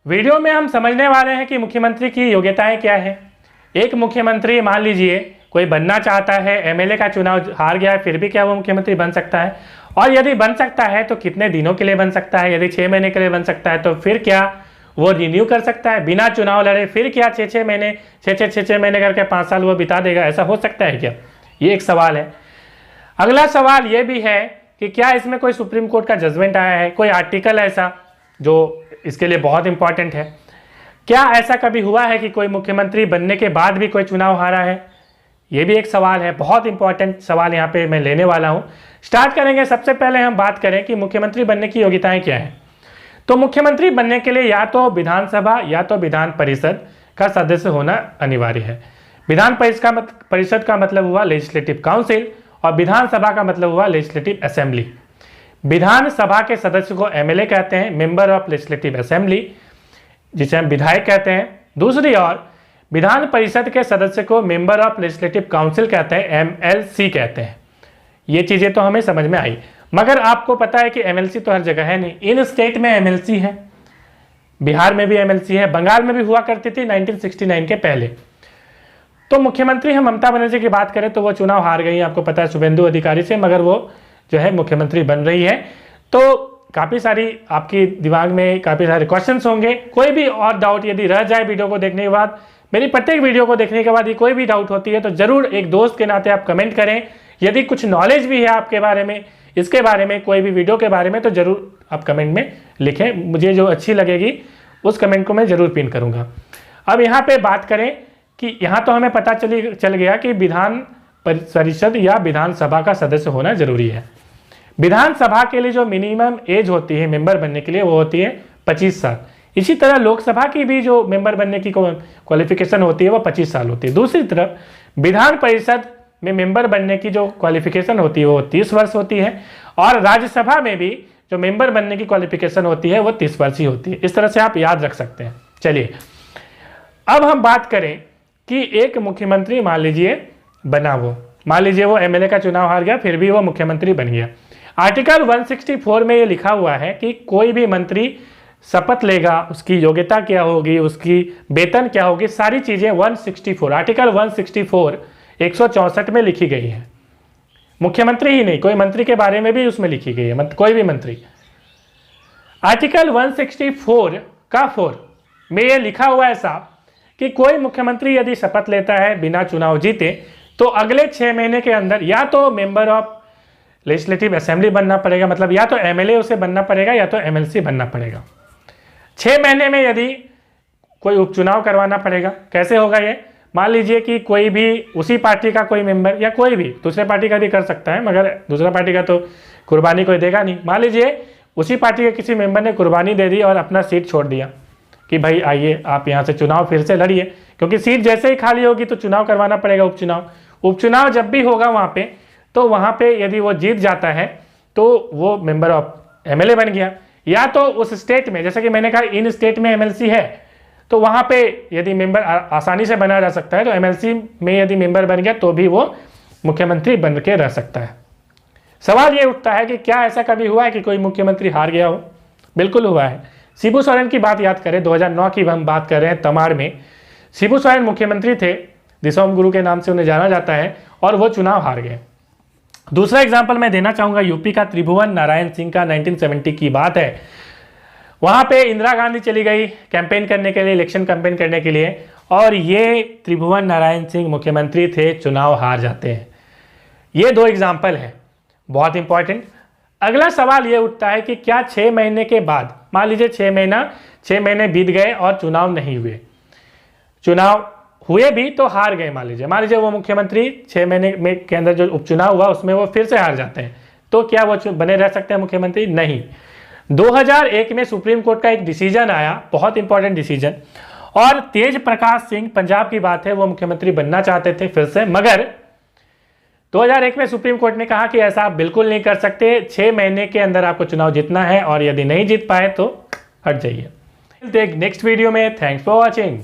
Video में हम समझने वाले हैं कि मुख्यमंत्री की योग्यताएं क्या है। एक मुख्यमंत्री मान लीजिए कोई बनना चाहता है, एमएलए का चुनाव हार गया है, फिर भी क्या वो मुख्यमंत्री बन सकता है? और यदि बन सकता है तो कितने दिनों के लिए बन सकता है? यदि 6 महीने के लिए बन सकता है तो फिर क्या वो रिन्यू कर सकता है बिना चुनाव लड़े? फिर क्या 6 महीने 6 महीने करके 5 साल वो बिता देगा? ऐसा हो सकता है क्या? ये एक सवाल है। अगला सवाल ये भी है कि क्या इसमें कोई सुप्रीम कोर्ट का जजमेंट आया है, कोई आर्टिकल ऐसा जो इसके लिए बहुत इंपॉर्टेंट है? क्या ऐसा कभी हुआ है कि कोई मुख्यमंत्री बनने के बाद भी कोई चुनाव हारा है? ये भी एक सवाल है, बहुत इंपॉर्टेंट सवाल यहाँ पे मैं लेने वाला हूँ। स्टार्ट करेंगे। सबसे पहले हम बात करें कि मुख्यमंत्री बनने की योग्यताएं क्या है। तो मुख्यमंत्री बनने के लिए या तो विधानसभा या तो विधान परिषद का सदस्य होना अनिवार्य है। विधान परिषद का मतलब हुआ लेजिस्लेटिव काउंसिल और विधानसभा का मतलब हुआ लेजिस्लेटिव असेंबली। विधानसभा के सदस्य को एमएलए कहते हैं, मेंबर ऑफ लेजिस्लेटिव असेंबली, जिसे हम विधायक कहते हैं। दूसरी ओर विधान परिषद के सदस्य को मेंबर ऑफ लेजिस्लेटिव काउंसिल कहते हैं, एमएलसी कहते हैं। ये चीजें तो हमें समझ में आई, मगर आपको पता है कि एमएलसी तो हर जगह है नहीं। इन स्टेट में एमएलसी है, बिहार में भी एमएलसी है, बंगाल में भी हुआ करती थी 1969 के पहले। तो मुख्यमंत्री हम ममता बनर्जी की बात करें तो वो चुनाव हार गई, आपको पता है, शुभेंदु अधिकारी से, मगर वो जो है मुख्यमंत्री बन रही है। तो काफ़ी सारी आपकी दिमाग में काफ़ी सारे क्वेश्चंस होंगे। कोई भी और डाउट यदि रह जाए वीडियो को देखने के बाद, मेरी प्रत्येक वीडियो को देखने के बाद ये कोई भी डाउट होती है तो ज़रूर एक दोस्त के नाते आप कमेंट करें। यदि कुछ नॉलेज भी है आपके बारे में, इसके बारे में, कोई भी वीडियो के बारे में, तो ज़रूर आप कमेंट में लिखें। मुझे जो अच्छी लगेगी उस कमेंट को मैं ज़रूर पिन करूँगा। अब यहाँ पर बात करें कि यहाँ तो हमें पता चल गया कि विधान परिषद या विधानसभा का सदस्य होना जरूरी है। विधानसभा के लिए जो मिनिमम एज होती है मेंबर बनने के लिए वो होती है 25 साल। इसी तरह लोकसभा की भी जो मेंबर बनने की क्वालिफिकेशन होती है वो 25 साल होती है। दूसरी तरफ विधान परिषद में मेंबर बनने की जो क्वालिफिकेशन होती है वो 30 वर्ष होती है, और राज्यसभा में भी जो मेंबर बनने की क्वालिफिकेशन होती है वो 30 वर्ष ही होती है। इस तरह से आप याद रख सकते हैं। चलिए अब हम बात करें कि एक मुख्यमंत्री मान लीजिए बना, मान लीजिए वो एमएलए का चुनाव हार गया, फिर भी वो मुख्यमंत्री बन गया। आर्टिकल 164 में ये लिखा हुआ है कि कोई भी मंत्री शपथ लेगा, उसकी योग्यता क्या होगी, उसकी वेतन क्या होगी, सारी चीजें 164 आर्टिकल 164 164 में लिखी गई है। मुख्यमंत्री ही नहीं, कोई मंत्री के बारे में भी उसमें लिखी गई है, कोई भी मंत्री। आर्टिकल 164 का 4 में ये लिखा हुआ है साहब कि कोई मुख्यमंत्री यदि शपथ लेता है बिना चुनाव जीते तो अगले 6 महीने के अंदर या तो मेंबर ऑफ लेजिस्लेटिव असेंबली बनना पड़ेगा, मतलब या तो एमएलए उसे बनना पड़ेगा या तो एमएलसी बनना पड़ेगा। 6 महीने में यदि कोई उपचुनाव करवाना पड़ेगा। कैसे होगा ये? मान लीजिए कि कोई भी उसी पार्टी का कोई मेंबर या कोई भी दूसरे पार्टी का भी कर सकता है, मगर दूसरा पार्टी का तो कुर्बानी कोई देगा नहीं। मान लीजिए उसी पार्टी के किसी मेंबर ने कुर्बानी दे दी और अपना सीट छोड़ दिया कि भाई आइए आप यहाँ से चुनाव फिर से लड़िए, क्योंकि सीट जैसे ही खाली होगी तो चुनाव करवाना पड़ेगा, उपचुनाव जब भी होगा वहाँ पे, तो वहाँ पे यदि वो जीत जाता है तो वो मेंबर ऑफ एमएलए बन गया। या तो उस स्टेट में, जैसे कि मैंने कहा इन स्टेट में एमएलसी है, तो वहाँ पे यदि मेंबर आसानी से बना जा सकता है, तो एमएलसी में यदि मेंबर बन गया तो भी वो मुख्यमंत्री बन के रह सकता है। सवाल ये उठता है कि क्या ऐसा कभी हुआ है कि कोई मुख्यमंत्री हार गया हो? बिल्कुल हुआ है। शिबू सोरेन की बात याद करें, 2009 की हम बात कर रहे हैं। तमाड़ में शिबू सोरेन मुख्यमंत्री थे, दिसोम गुरु के नाम से उन्हें जाना जाता है, और वो चुनाव हार गए। दूसरा एग्जाम्पल मैं देना चाहूँगा यूपी का, त्रिभुवन नारायण सिंह का, 1970 की बात है। वहाँ पे इंदिरा गांधी चली गई कैंपेन करने के लिए, इलेक्शन कैंपेन करने के लिए, और ये त्रिभुवन नारायण सिंह मुख्यमंत्री थे, चुनाव हार जाते हैं। ये 2 एग्जाम्पल हैं, बहुत इंपॉर्टेंट। अगला सवाल ये उठता है कि क्या 6 महीने के बाद, मान लीजिए 6 महीने बीत गए और चुनाव नहीं हुए, चुनाव हुए भी तो हार गए, मान लीजिए वो मुख्यमंत्री 6 महीने में के अंदर जो उपचुनाव हुआ उसमें वो फिर से हार जाते हैं, तो क्या वो बने रह सकते हैं मुख्यमंत्री? नहीं। 2001 में सुप्रीम कोर्ट का एक डिसीजन आया, बहुत इंपॉर्टेंट डिसीजन, और तेज प्रकाश सिंह, पंजाब की बात है, वो मुख्यमंत्री बनना चाहते थे फिर से, मगर 2001 में सुप्रीम कोर्ट ने कहा कि ऐसा आप बिल्कुल नहीं कर सकते, 6 महीने के अंदर आपको चुनाव जीतना है, और यदि नहीं जीत पाए तो हट जाइए। नेक्स्ट वीडियो में। Thanks for watching.